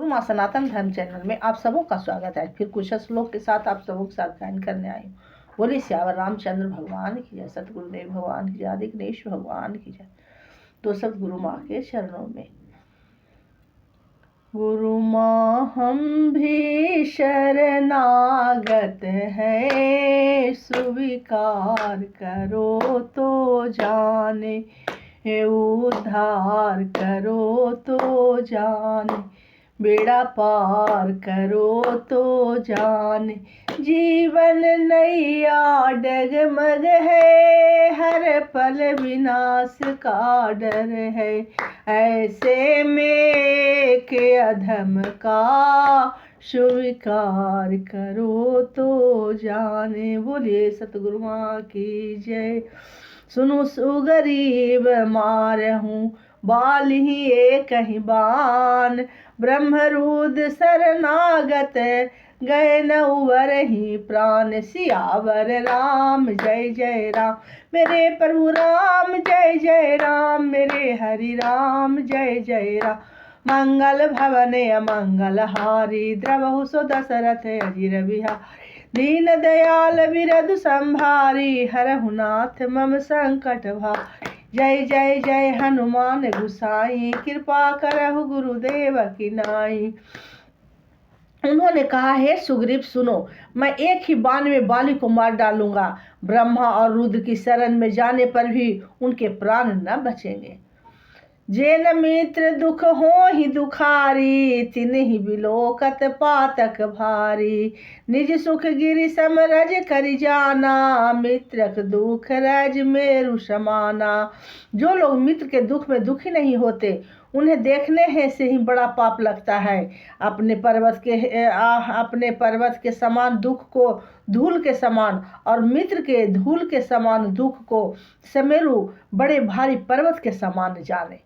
माँ सनातन धर्म चैनल में आप सबों का स्वागत है। फिर कुछ श्लोक के साथ आप सबों के साथ गायन करने आई हूँ। बोले श्यावर रामचंद्र भगवान की जय, सतगुरुदेव भगवान की जय, आदि गणेश भगवान की जय। तो सब गुरु माँ के चरणों में। गुरु माँ हम भी शरणागत है, स्वीकार करो तो जाने, उद्धार करो तो जाने, बेड़ा पार करो तो जाने। जीवन नैया डगमग है, हर पल विनाश का डर है, ऐसे में के अधम का स्वीकार करो तो जाने। बोलिए सतगुरु माँ की जय। सुनो सुगरीब मारहूँ बाल ही एक ही बान, ब्रह्मरूद शरणागत गए न उबर ही प्राण। सियावर राम जय जय राम, मेरे प्रभु राम जय जय राम, मेरे हरि राम जय जय राम। मंगल भवन अमंगल हारी, द्रवहु सो दशरथ अजिर बिहारी। दीन दयाल बिरधु संभारी, हरहु नाथ मम संकट भारी। जय जय जय हनुमान गुसाई, कृपा करहु गुरुदेव की नाई। उन्होंने कहा, हे सुग्रीव सुनो, मैं एक ही बाण में बाली को मार डालूंगा। ब्रह्मा और रुद्र की शरण में जाने पर भी उनके प्राण न बचेंगे। जेन मित्र दुख हो ही दुखारी, तिन्हि बिलोकत पातक भारी। निज सुख गिरि समरज करि जाना, मित्रक दुख रज मेरु समाना। जो लोग मित्र के दुख में दुखी नहीं होते, उन्हें देखने हैं से ही बड़ा पाप लगता है। अपने पर्वत के समान दुख को धूल के समान, और मित्र के धूल के समान दुख को समेरु बड़े भारी पर्वत के समान जाने।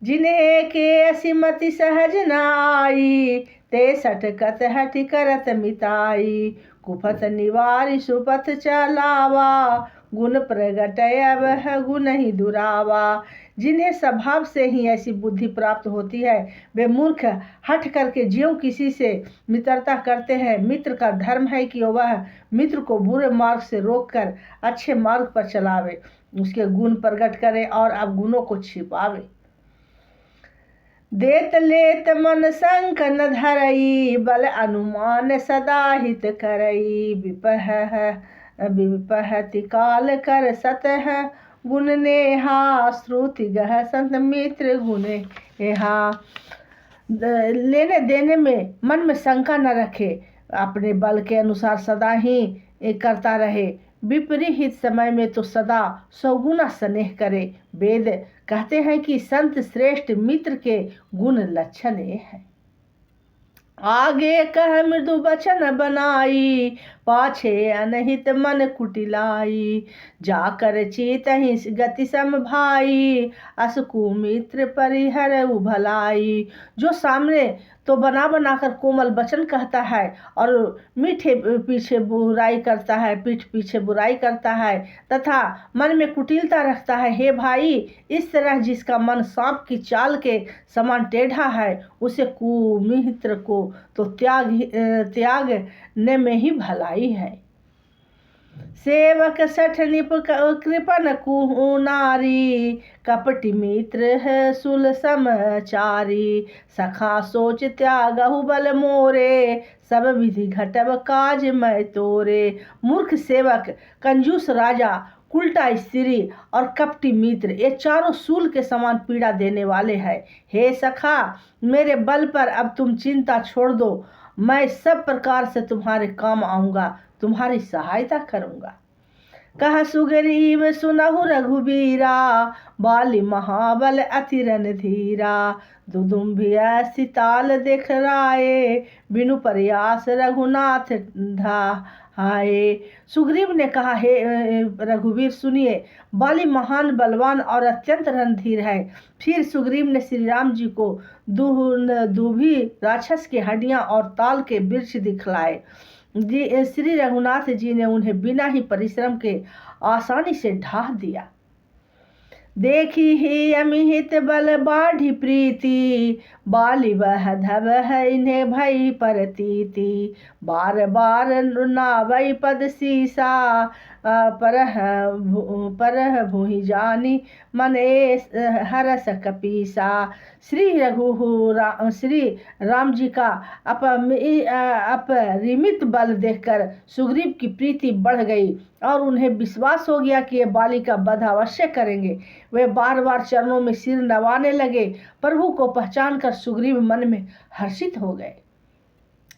जिन्हें के असीमति सहज न आई, ते सटकत हटि करत मिताई। कुपथ निवारि सुपथ चलावा, गुण प्रगटय वह गुण ही दुरावा। जिन्हें स्वभाव से ही ऐसी बुद्धि प्राप्त होती है, वे मूर्ख हट करके ज्यों किसी से मित्रता करते हैं। मित्र का धर्म है कि वह मित्र को बुरे मार्ग से रोककर अच्छे मार्ग पर चलावे, उसके गुण प्रकट करे और अवगुणों को छिपावे। देत लेत मन संक न धरई, बल अनुमान सदा हित करई। विपहति काल कर सतह, गुण नेहा श्रुति गह संत मित्र गुण नेहा। लेने देने में मन में शंका न रखे, अपने बल के अनुसार सदा ही करता रहे। विपरीत समय में तो सदा सौगुना स्नेह करे। वेद कहते हैं कि संत श्रेष्ठ मित्र के गुण लक्षण ये है। आगे कह मृदु बचन बनाई, पाछे अनहित मन कुटिलाई। जाकर चेतहि गति सम भाई, अस कुमित्र परिहर भलाई। जो सामने तो बना कर कोमल वचन कहता है, और मीठे पीछे बुराई करता है, पीठ पीछे बुराई करता है, तथा मन में कुटिलता रखता है। हे भाई, इस तरह जिसका मन सांप की चाल के समान टेढ़ा है, उसे कुमित्र को तो त्यागने में ही भलाई है। सेवक सठ निप कृपन कुनारी, कपटि मित्र है सुल समचारी। सखा सोच त्यागहु बल मोरे, सब विधि घटब काज मैं तोरे। मूर्ख सेवक, कंजूस राजा, उल्टा स्त्री और कपटी मित्र, ये चारों सूल के समान पीड़ा देने वाले हैं। हे सखा, मेरे बल पर अब तुम चिंता छोड़ दो। मैं सब प्रकार से तुम्हारे काम आऊंगा, तुम्हारी सहायता करूंगा। कह सुग्रीव सुनहु रघुबीरा, बाली महाबल अति रणधीरा। दुदुम्बिया सिताल देख राये, बिनु प्रयास रघुनाथ ढाए। सुग्रीव ने कहा, हे रघुवीर सुनिए, बाली महान बलवान और अत्यंत रणधीर है। फिर सुग्रीव ने श्री राम जी को दूभी राक्षस की हड्डियां और ताल के वृक्ष दिखलाए। श्री रघुनाथ जी ने उन्हें बिना ही परिश्रम के आसानी से ढा दिया। देखी ही अमिहित बल बाढ़ी प्रीति, बाली वह धब है इन्हें भई परतीति। बार बार नावई पद सीसा, परह भूहि जानी मने हरस कपीसा। श्री राम जी का अपरिमित बल देखकर सुग्रीव की प्रीति बढ़ गई और उन्हें विश्वास हो गया कि ये बाली का वध अवश्य करेंगे। वे बार बार चरणों में सिर नवाने लगे। प्रभु को पहचान कर सुग्रीव मन में हर्षित हो गए।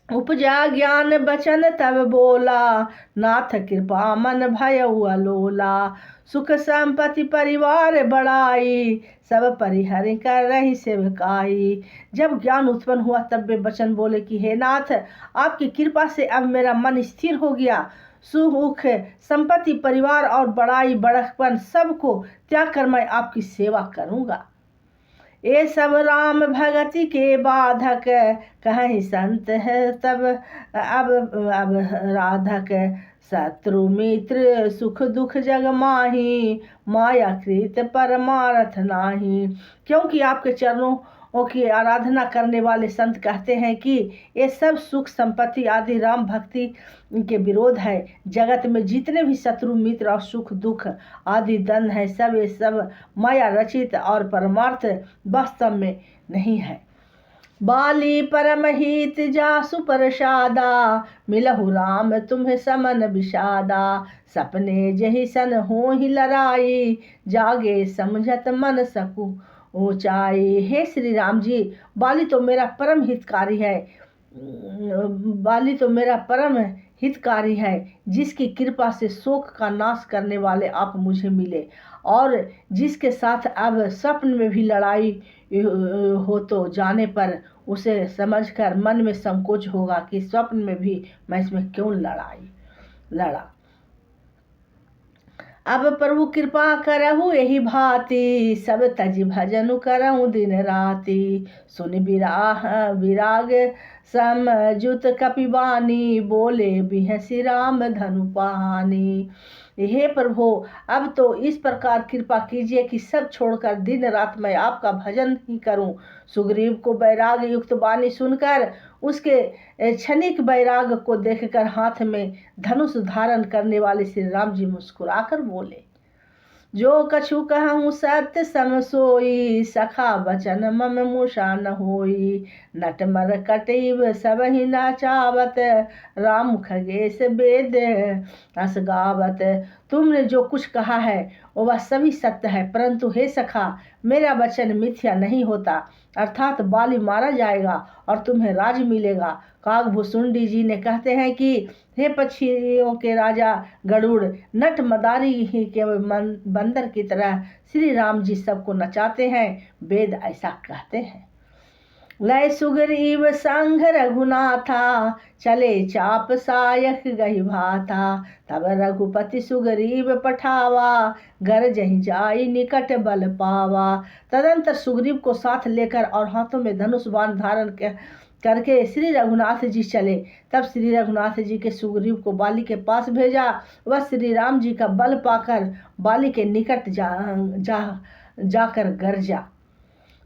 उपजा ज्ञान बचन तब बोला, नाथ कृपा मन भयउ अलोला। सुख संपत्ति परिवार बढ़ाई, सब परिहरि कर रही सेवकाई। जब ज्ञान उत्पन्न हुआ तब वे वचन बोले कि हे नाथ, आपकी कृपा से अब मेरा मन स्थिर हो गया। सुख संपत्ति परिवार और बड़ाई बड़कपन सबको त्याग कर मैं आपकी सेवा करूंगा। ये सब राम भगति के बाधक, कहीं संत है तब अब राधक। शत्रु मित्र सुख दुख जग माही, माया कृत परमार्थ नाही। क्योंकि आपके चरणों की आराधना करने वाले संत कहते हैं कि ये सब सुख संपत्ति आदि राम भक्ति के विरोध है। जगत में जितने भी शत्रु मित्र और सुख दुख आदि दंड है, सब ये सब माया रचित और परमार्थ वास्तव में नहीं है। बाली परम हित जासु प्रसादा, मिलहु राम तुम्हें समन विषादा। सपने जही सन हो ही लड़ाई, जागे समझत मन सकू ऊंचाई। हे श्री राम जी, बाली तो मेरा परम हितकारी है, बाली तो मेरा परम हितकारी है, जिसकी कृपा से शोक का नाश करने वाले आप मुझे मिले और जिसके साथ अब स्वप्न में भी लड़ाई हो तो जाने पर उसे समझकर मन में संकोच होगा कि स्वप्न में भी मैं इसमें क्यों लड़ा। अब प्रभु कृपा करहु यही भांति, सब तज भजनु करहु दिन राति। सुन विराग समजुत कपिवानी, बोले बिहसी राम धनु पानी। हे प्रभु, अब तो इस प्रकार कृपा कीजिए कि सब छोड़कर दिन रात मैं आपका भजन ही करूं। सुग्रीव को वैराग युक्त वाणी सुनकर उसके क्षणिक वैराग को देखकर हाथ में धनुष धारण करने वाले श्री राम जी मुस्कुराकर बोले, जो कछु कहूँ सत्य सम सोई, सखा बचन मम मूषा न होई। नटमर कटिव सब ही नाचावत, राम खगेश वेद हस गावत। तुमने जो कुछ कहा है वह सभी सत्य है, परंतु हे सखा, मेरा वचन मिथ्या नहीं होता। अर्थात बाली मारा जाएगा और तुम्हें राज मिलेगा। काकभूषुंडी जी ने कहते हैं कि हे पक्षियों के राजा गरुड़, नट मदारी ही के बंदर की तरह श्री राम जी सबको नचाते हैं। वेद ऐसा कहते हैं। लय सुग्रीव संघ रघुनाथा, चले चाप सायक गही भाथा। तब रघुपति सुग्रीव पठावा, गर जही जाई निकट बल पावा। तदंतर सुग्रीव को साथ लेकर और हाथों में धनुष बाण धारण करके श्री रघुनाथ जी चले। तब श्री रघुनाथ जी के सुग्रीव को बाली के पास भेजा। वह श्री राम जी का बल पाकर बाली के निकट जाकर गरजा।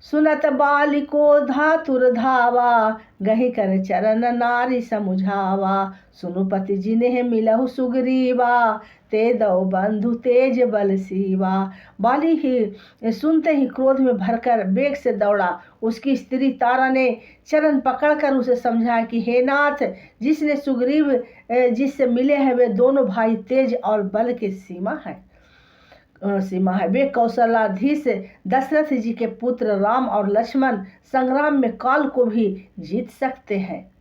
सुनत बाली को धातुर धावा, गही कर चरण नारी समुझावा। सुनुपति जी ने मिलहु सुग्रीवा, ते दो बंधु तेज बल सीवा। बाली ही सुनते ही क्रोध में भरकर वेग से दौड़ा। उसकी स्त्री तारा ने चरण पकड़कर उसे समझाया कि हे नाथ, जिसने सुग्रीव जिससे मिले हैं वे दोनों भाई तेज और बल के सीमा है। वे कौशलाधीश दशरथ जी के पुत्र राम और लक्ष्मण संग्राम में काल को भी जीत सकते हैं।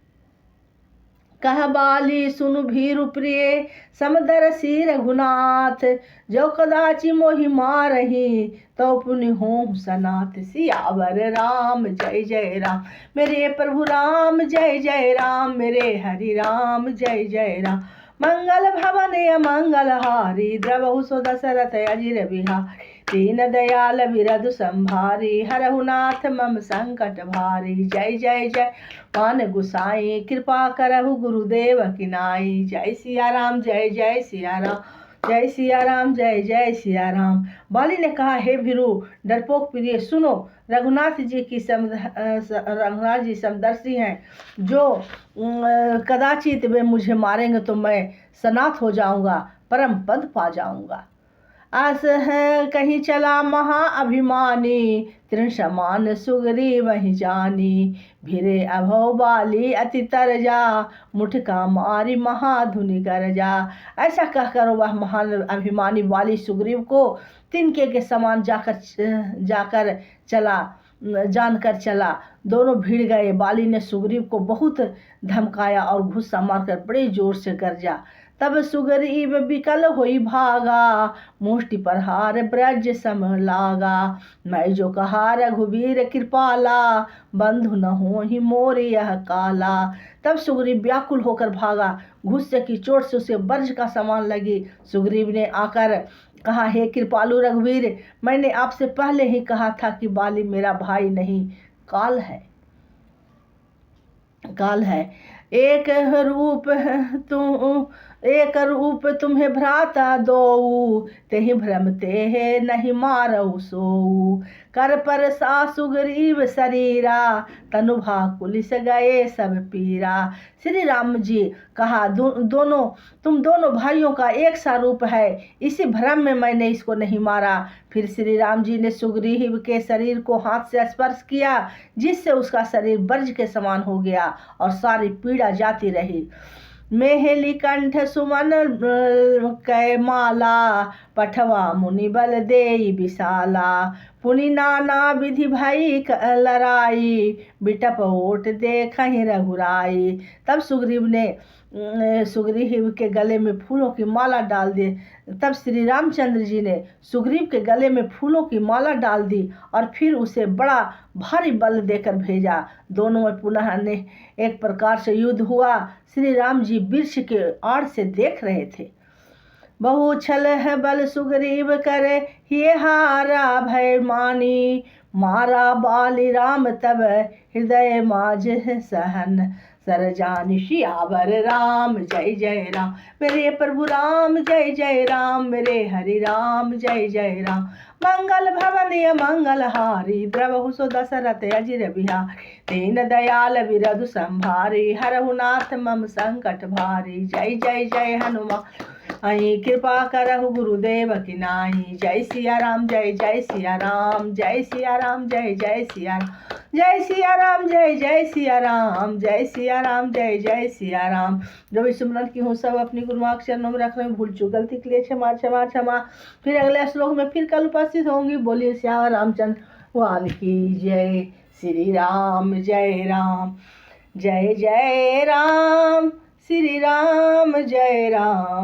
कह बाली सुनु भीरु प्रिय, समदर्शी रघुनाथ। जो कदाचि मोहि मारही, तो पुनि हों सनाथ। सियावर राम जय जय राम, मेरे प्रभु राम जय जय राम, मेरे हरि राम जय जय राम। मंगल भवन अमंगल हारी, द्रवहु सो दशरथ अजिर बिहारी। दीन दयाल बिरधु संभारी, हरहु नाथ मम संकट भारी। जय जय जय मान गुसाई, कृपा करहु गुरुदेव की नाई। जय सिया राम जय जय सिया राम, जय सिया राम, जय जय सिया राम। बाली ने कहा, हे भिरु डरपोक प्रिय, सुनो, रघुनाथ जी समदर्शी हैं, जो कदाचित वे मुझे मारेंगे तो मैं सनाथ हो जाऊंगा, परम पद पा जाऊंगा। आस है कहीं चला महाअभिमानी, तृण समान सुगरी वहीं जानी, भिरे अभव बाली अति तरजा, मुठका मारी महाधुनि गरजा। ऐसा कहकर वह महान अभिमानी बाली सुग्रीव को तिनके के समान जानकर चला। दोनों भिड़ गए। बाली ने सुग्रीव को बहुत धमकाया और गुस्सा मारकर बड़े जोर से गरजा। तब सुग्रीव विकल होई भागा, मुष्टि पर हार ब्रज सम लागा। मैं जो कहा रघुवीर कृपाला, बंधु न होहि मोर यह काला। तब सुग्रीव व्याकुल होकर भागा। गुस्से की चोट से उसे ब्रज का सामान लगी। सुग्रीव ने आकर कहा, हे कृपालु रघुवीर, मैंने आपसे पहले ही कहा था कि बाली मेरा भाई नहीं, काल है। एक रूप तुम्हें भ्राता दो, तेहि भ्रमते है नहीं मारऊ सोऊ। कर पर सा सुग्रीव शरीरा, तनु भाकुलिस गए सब पीरा। श्री राम जी कहा, तुम दोनों भाइयों का एक सा रूप है, इसी भ्रम में मैंने इसको नहीं मारा। फिर श्री राम जी ने सुग्रीव के शरीर को हाथ से स्पर्श किया, जिससे उसका शरीर ब्रज के समान हो गया और सारी पीड़ा जाती रही। मेहली कंठ सुमन कै माला, पठवा मुनि बल देई विशाला। पुनि नाना विधि भई लड़ाई, बिटप ओट देखहि रघुराई। तब सुग्रीव के गले में फूलों की माला डाल दी। तब श्री रामचंद्र जी ने सुग्रीव के गले में फूलों की माला डाल दी और फिर उसे बड़ा भारी बल देकर भेजा। दोनों में पुनः एक प्रकार से युद्ध हुआ। श्री राम जी वृक्ष के आड़ से देख रहे थे। बहु छल है बल सुग्रीव करे, ये हारा भय मानी। मारा बाली राम तब हृदय माज सहन, सरजान सियावर राम जय जय राम। मेरे प्रभु राम जय जय राम, मेरे हरि राम जय जय राम। मंगल भवनीय मंगल हारी, द्रवहु सो दशरथ अजिर बिहारी। दीन दयाल विरधु संभारी, हरहु नाथ मम संकट भारी। जय जय जय हनुमान आई, कृपा करहु गुरुदेव की नाई। जय सिया राम, जय जय सिया राम, जय सिया राम, जय जय सिया राम। जय सिया राम, जय जय सिया राम, जय सिया राम, जय जय सिया राम। जो भी सुमरन की हूँ सब अपनी गुरु माँ के चरणों में रख रहे हैं। भूल चूक गलती के लिए क्षमा क्षमा क्षमा। फिर अगले श्लोक में फिर कल उपस्थित होंगी। बोलिए श्याम रामचंद्र भगवान की जय। श्री राम जय राम, जय जय राम, श्री राम जय राम।